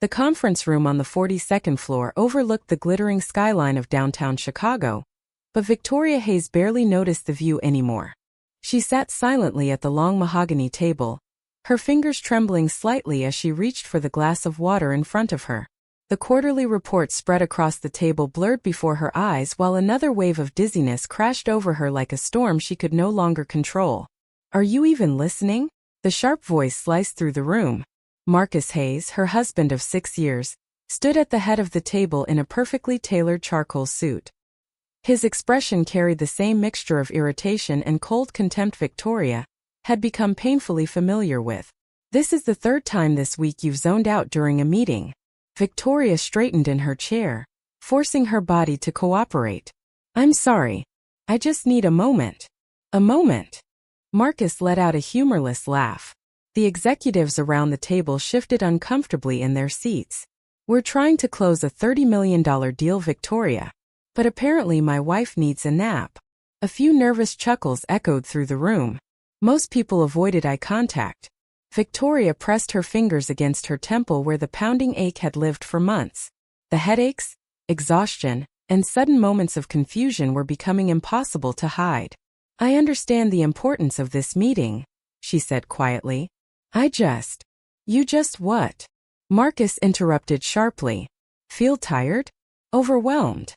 The conference room on the 42nd floor overlooked the glittering skyline of downtown Chicago, but Victoria Hayes barely noticed the view anymore. She sat silently at the long mahogany table, her fingers trembling slightly as she reached for the glass of water in front of her. The quarterly report spread across the table blurred before her eyes while another wave of dizziness crashed over her like a storm she could no longer control. "Are you even listening?" The sharp voice sliced through the room. Marcus Hayes, her husband of 6 years, stood at the head of the table in a perfectly tailored charcoal suit. His expression carried the same mixture of irritation and cold contempt Victoria had become painfully familiar with. "This is the third time this week you've zoned out during a meeting." Victoria straightened in her chair, forcing her body to cooperate. "I'm sorry. I just need a moment." "A moment?" Marcus let out a humorless laugh. The executives around the table shifted uncomfortably in their seats. "We're trying to close a $30 million deal, Victoria. But apparently my wife needs a nap." A few nervous chuckles echoed through the room. Most people avoided eye contact. Victoria pressed her fingers against her temple where the pounding ache had lived for months. The headaches, exhaustion, and sudden moments of confusion were becoming impossible to hide. "I understand the importance of this meeting," she said quietly. You just what?" Marcus interrupted sharply. "Feel tired? Overwhelmed?"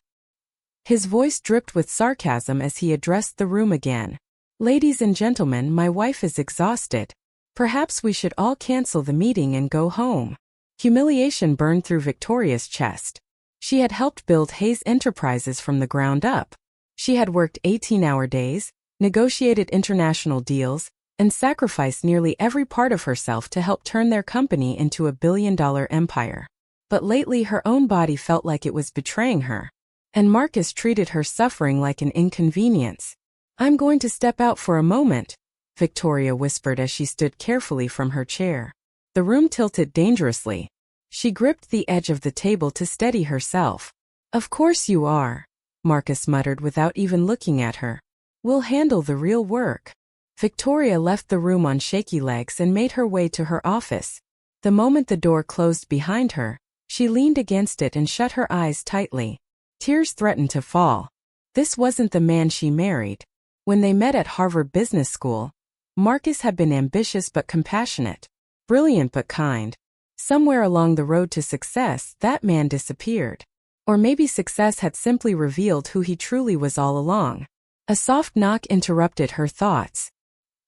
His voice dripped with sarcasm as he addressed the room again. "Ladies and gentlemen, my wife is exhausted. Perhaps we should all cancel the meeting and go home." Humiliation burned through Victoria's chest. She had helped build Hayes Enterprises from the ground up. She had worked 18-hour days, negotiated international deals, and sacrificed nearly every part of herself to help turn their company into a billion-dollar empire. But lately her own body felt like it was betraying her. And Marcus treated her suffering like an inconvenience. "I'm going to step out for a moment," Victoria whispered as she stood carefully from her chair. The room tilted dangerously. She gripped the edge of the table to steady herself. "Of course you are," Marcus muttered without even looking at her. "We'll handle the real work." Victoria left the room on shaky legs and made her way to her office. The moment the door closed behind her, she leaned against it and shut her eyes tightly. Tears threatened to fall. This wasn't the man she married. When they met at Harvard Business School, Marcus had been ambitious but compassionate, brilliant but kind. Somewhere along the road to success, that man disappeared. Or maybe success had simply revealed who he truly was all along. A soft knock interrupted her thoughts.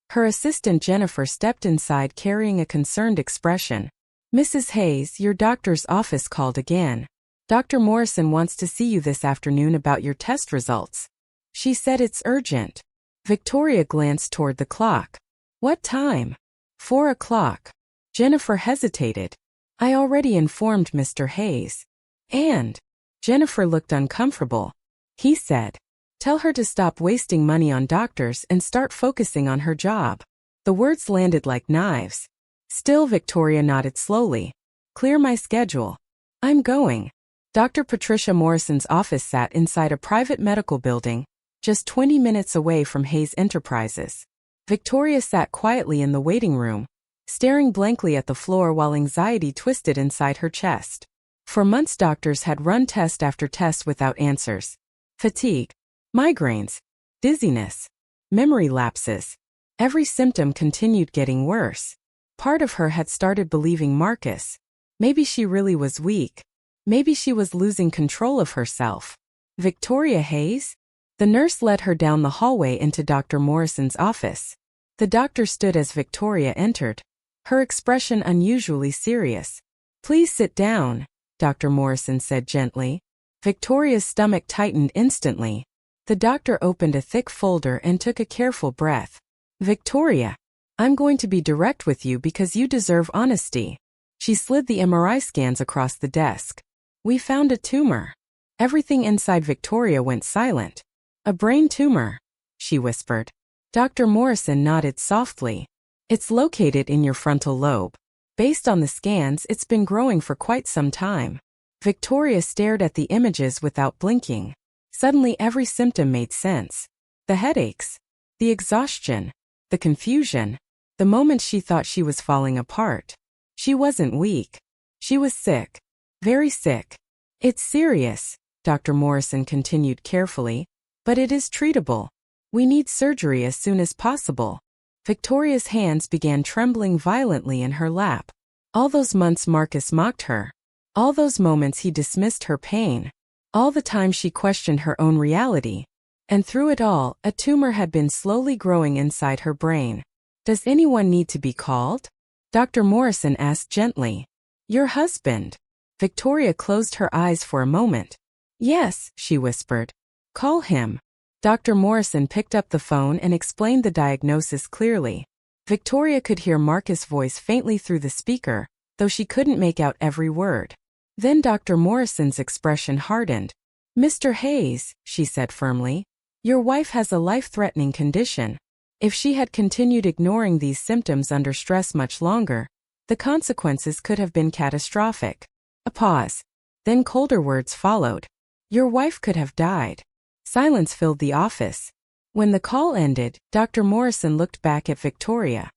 Her assistant Jennifer stepped inside carrying a concerned expression. "Mrs. Hayes, your doctor's office called again. Dr. Morrison wants to see you this afternoon about your test results. She said it's urgent." Victoria glanced toward the clock. "What time?" 4 o'clock. Jennifer hesitated. "I already informed Mr. Hayes." "And?" Jennifer looked uncomfortable. He said, "Tell her to stop wasting money on doctors and start focusing on her job." The words landed like knives. Still, Victoria nodded slowly. "Clear my schedule. I'm going." Dr. Patricia Morrison's office sat inside a private medical building, just 20 minutes away from Hayes Enterprises. Victoria sat quietly in the waiting room, staring blankly at the floor while anxiety twisted inside her chest. For months doctors had run test after test without answers. Fatigue, migraines, dizziness, memory lapses. Every symptom continued getting worse. Part of her had started believing Marcus. Maybe she really was weak. Maybe she was losing control of herself. Victoria Hayes? The nurse led her down the hallway into Dr. Morrison's office. The doctor stood as Victoria entered, her expression unusually serious. "Please sit down," Dr. Morrison said gently. Victoria's stomach tightened instantly. The doctor opened a thick folder and took a careful breath. "Victoria, I'm going to be direct with you because you deserve honesty." She slid the MRI scans across the desk. "We found a tumor." Everything inside Victoria went silent. "A brain tumor," she whispered. Dr. Morrison nodded softly. "It's located in your frontal lobe. Based on the scans, it's been growing for quite some time." Victoria stared at the images without blinking. Suddenly every symptom made sense. The headaches, the exhaustion, the confusion, the moments she thought she was falling apart. She wasn't weak. She was sick. Very sick. It's serious, Dr. Morrison continued carefully, but it is treatable. We need surgery as soon as possible. Victoria's hands began trembling violently in her lap. All those months Marcus mocked her. All those moments he dismissed her pain. All the time she questioned her own reality. And through it all, a tumor had been slowly growing inside her brain. Does anyone need to be called? Dr. Morrison asked gently. Your husband. Victoria closed her eyes for a moment. Yes, she whispered. Call him. Dr. Morrison picked up the phone and explained the diagnosis clearly. Victoria could hear Marcus' voice faintly through the speaker, though she couldn't make out every word. Then Dr. Morrison's expression hardened. Mr. Hayes, she said firmly, your wife has a life-threatening condition. If she had continued ignoring these symptoms under stress much longer, the consequences could have been catastrophic. A pause. Then colder words followed. Your wife could have died. Silence filled the office. When the call ended, Dr. Morrison looked back at Victoria.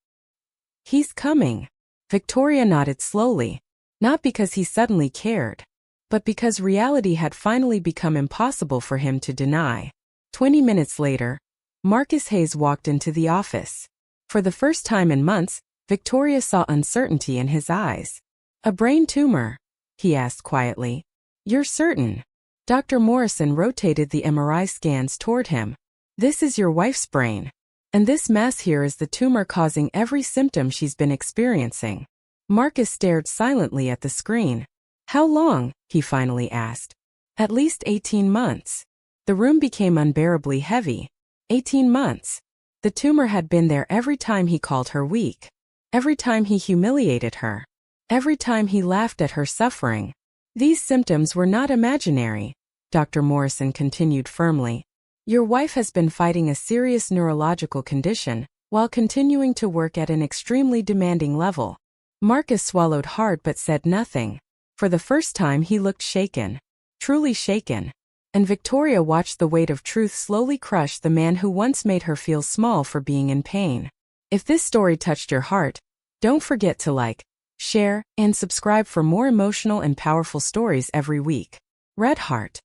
He's coming. Victoria nodded slowly, not because he suddenly cared, but because reality had finally become impossible for him to deny. 20 minutes later, Marcus Hayes walked into the office. For the first time in months, Victoria saw uncertainty in his eyes. A brain tumor? He asked quietly. You're certain? Dr. Morrison rotated the MRI scans toward him. This is your wife's brain. And this mass here is the tumor causing every symptom she's been experiencing. Marcus stared silently at the screen. How long? He finally asked. At least 18 months. The room became unbearably heavy. 18 months. The tumor had been there every time he called her weak. Every time he humiliated her. Every time he laughed at her suffering. These symptoms were not imaginary, Dr. Morrison continued firmly. Your wife has been fighting a serious neurological condition, while continuing to work at an extremely demanding level. Marcus swallowed hard but said nothing. For the first time he looked shaken. Truly shaken. And Victoria watched the weight of truth slowly crush the man who once made her feel small for being in pain. If this story touched your heart, don't forget to like, share, and subscribe for more emotional and powerful stories every week. Red Heart.